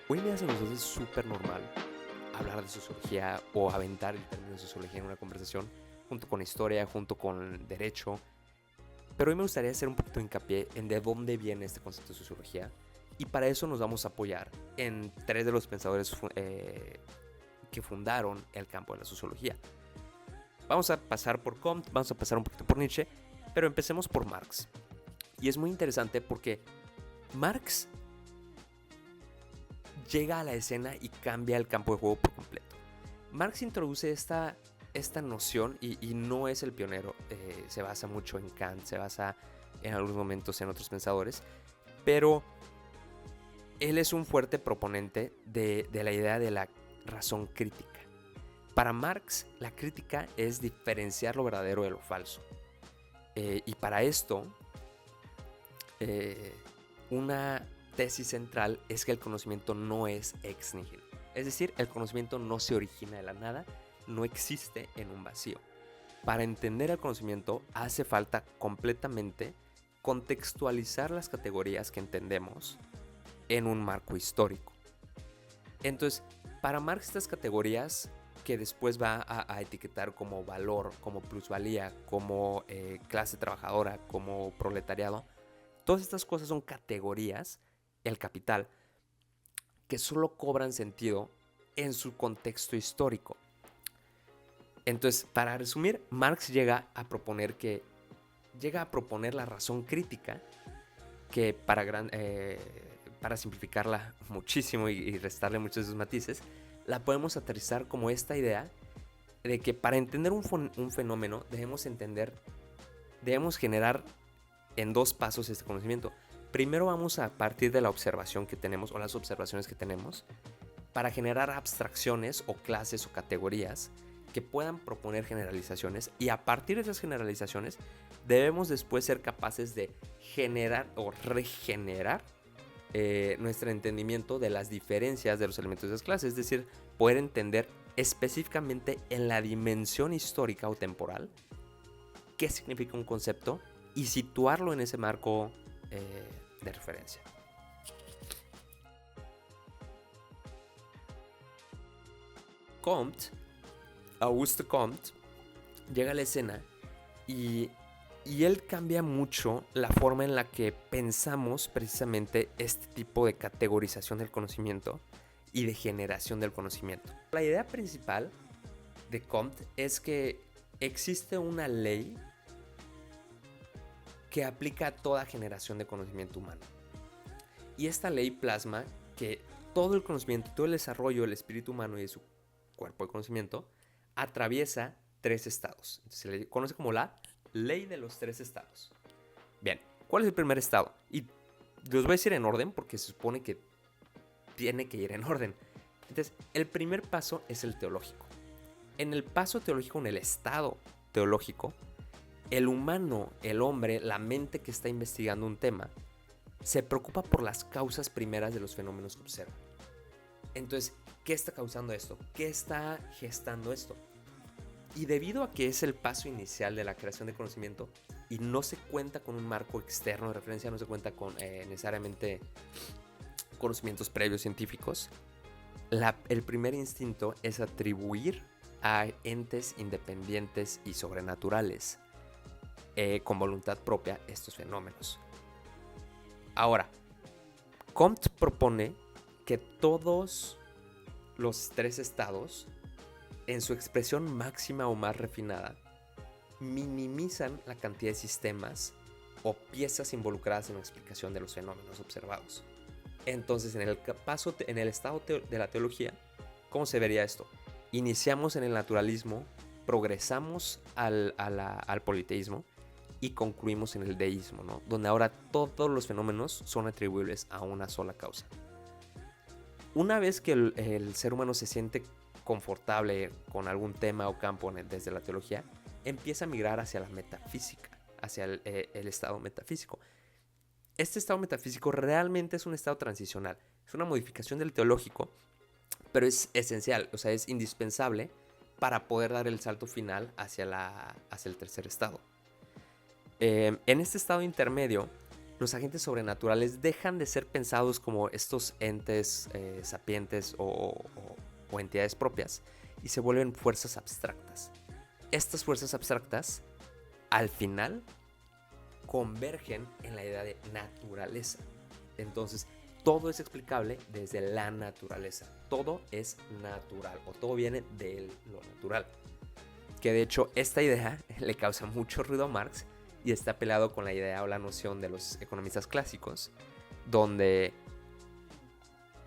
Hoy en día se nos hace súper normal hablar de sociología o aventar el término de sociología en una conversación junto con historia, junto con derecho. Pero hoy me gustaría hacer un poquito de hincapié en de dónde viene este concepto de sociología. Y para eso nos vamos a apoyar en tres de los pensadores que fundaron el campo de la sociología. Vamos a pasar por Comte, vamos a pasar un poquito por Nietzsche, pero empecemos por Marx. Y es muy interesante porque Marx llega a la escena y cambia el campo de juego por completo. Marx introduce esta noción y no es el pionero, se basa mucho en Kant, se basa en algunos momentos en otros pensadores, pero él es un fuerte proponente de la idea de la razón crítica. Para Marx, la crítica es diferenciar lo verdadero de lo falso. Y para esto, una tesis central es que el conocimiento no es ex nihilo. Es decir, el conocimiento no se origina de la nada, no existe en un vacío. Para entender el conocimiento hace falta completamente contextualizar las categorías que entendemos en un marco histórico. Entonces, para Marx estas categorías que después va a etiquetar como valor, como plusvalía, como clase trabajadora, como proletariado, todas estas cosas son categorías, el capital, que solo cobran sentido en su contexto histórico. Entonces, para resumir, Marx llega a proponer la razón crítica, que para simplificarla muchísimo y restarle muchos de sus matices, la podemos aterrizar como esta idea de que para entender un fenómeno debemos generar en dos pasos este conocimiento. Primero vamos a partir de la observación que tenemos o las observaciones que tenemos para generar abstracciones o clases o categorías que puedan proponer generalizaciones, y a partir de esas generalizaciones debemos después ser capaces de generar o regenerar nuestro entendimiento de las diferencias de los elementos de las clases, es decir, poder entender específicamente en la dimensión histórica o temporal qué significa un concepto y situarlo en ese marco de referencia. Auguste Comte, llega a la escena y él cambia mucho la forma en la que pensamos precisamente este tipo de categorización del conocimiento y de generación del conocimiento. La idea principal de Comte es que existe una ley que aplica a toda generación de conocimiento humano. Y esta ley plasma que todo el conocimiento, todo el desarrollo del espíritu humano y de su cuerpo de conocimiento atraviesa tres estados. Entonces se le conoce como la ley de los tres estados. Bien, ¿cuál es el primer estado? Y los voy a decir en orden porque se supone que tiene que ir en orden. Entonces, el primer paso es el teológico. En el paso teológico, en el estado teológico, el humano, el hombre, la mente que está investigando un tema, se preocupa por las causas primeras de los fenómenos que observa. Entonces, ¿qué está causando esto? ¿Qué está gestando esto? Y debido a que es el paso inicial de la creación de conocimiento y no se cuenta con un marco externo de referencia, no se cuenta con necesariamente conocimientos previos científicos, el primer instinto es atribuir a entes independientes y sobrenaturales con voluntad propia estos fenómenos. Ahora, Comte propone que todos los tres estados, en su expresión máxima o más refinada, minimizan la cantidad de sistemas o piezas involucradas en la explicación de los fenómenos observados. Entonces, en el estado de la teología, ¿cómo se vería esto? Iniciamos en el naturalismo, progresamos al politeísmo y concluimos en el deísmo, ¿no? Donde ahora todos los fenómenos son atribuibles a una sola causa. Una vez que el ser humano se siente confortable con algún tema o campo desde la teología, empieza a migrar hacia la metafísica, hacia el estado metafísico. Este estado metafísico realmente es un estado transicional, es una modificación del teológico, pero es esencial, o sea, es indispensable para poder dar el salto final hacia el tercer estado. En este estado intermedio, los agentes sobrenaturales dejan de ser pensados como estos entes sapientes o entidades propias y se vuelven fuerzas abstractas. Estas fuerzas abstractas, al final, convergen en la idea de naturaleza. Entonces, todo es explicable desde la naturaleza. Todo es natural o todo viene de lo natural. Que de hecho esta idea le causa mucho ruido a Marx y está peleado con la idea o la noción de los economistas clásicos, donde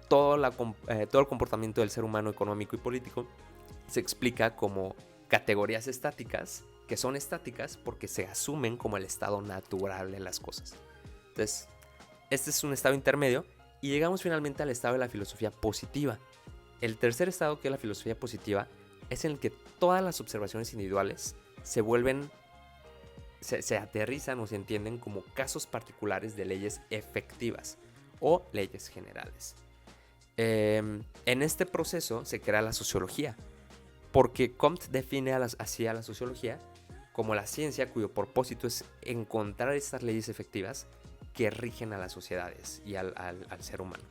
todo el comportamiento del ser humano económico y político se explica como categorías estáticas, que son estáticas porque se asumen como el estado natural de las cosas. Entonces, este es un estado intermedio y llegamos finalmente al estado de la filosofía positiva. El tercer estado, que es la filosofía positiva, es en el que todas las observaciones individuales se aterrizan o se entienden como casos particulares de leyes efectivas o leyes generales. En este proceso se crea la sociología, porque Comte define así a la sociología como la ciencia cuyo propósito es encontrar estas leyes efectivas que rigen a las sociedades y al ser humano.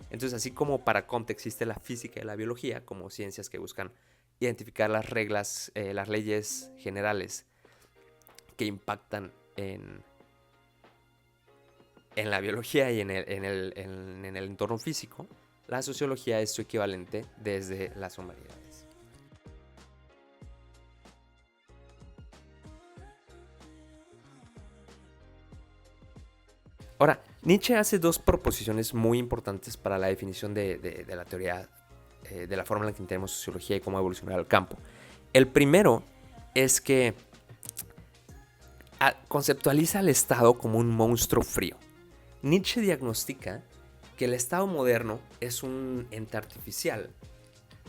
Entonces, así como para Comte existe la física y la biología como ciencias que buscan identificar las reglas, las leyes generales que impactan en la biología y en el entorno físico, la sociología es su equivalente desde las humanidades. Ahora, Nietzsche hace dos proposiciones muy importantes para la definición de la teoría, de la forma en la que entendemos sociología y cómo evolucionar el campo. El primero es que conceptualiza al Estado como un monstruo frío. Nietzsche diagnostica que el Estado moderno es un ente artificial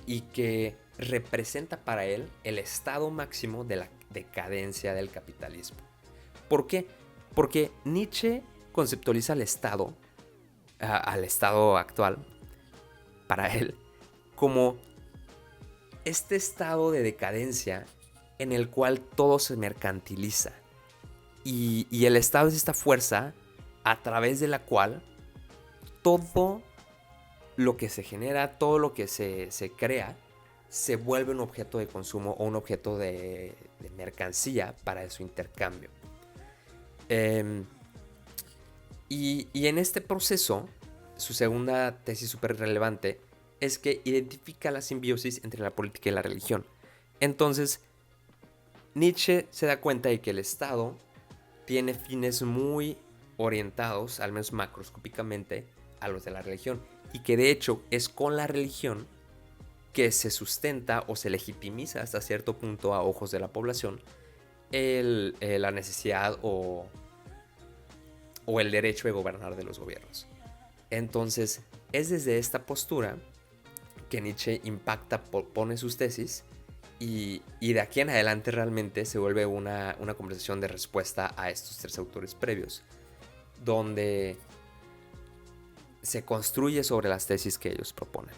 y que representa para él el estado máximo de la decadencia del capitalismo. ¿Por qué? Porque Nietzsche conceptualiza al Estado actual, para él, como este estado de decadencia en el cual todo se mercantiliza. Y el Estado es esta fuerza a través de la cual todo lo que se genera, todo lo que se crea, se vuelve un objeto de consumo o un objeto de mercancía para su intercambio. Y en este proceso, su segunda tesis súper relevante es que identifica la simbiosis entre la política y la religión. Entonces, Nietzsche se da cuenta de que el Estado tiene fines muy orientados, al menos macroscópicamente, a los de la religión. Y que de hecho es con la religión que se sustenta o se legitimiza hasta cierto punto a ojos de la población la necesidad o el derecho de gobernar de los gobiernos. Entonces, es desde esta postura que Nietzsche pone sus tesis y de aquí en adelante realmente se vuelve una conversación de respuesta a estos tres autores previos, donde se construye sobre las tesis que ellos proponen.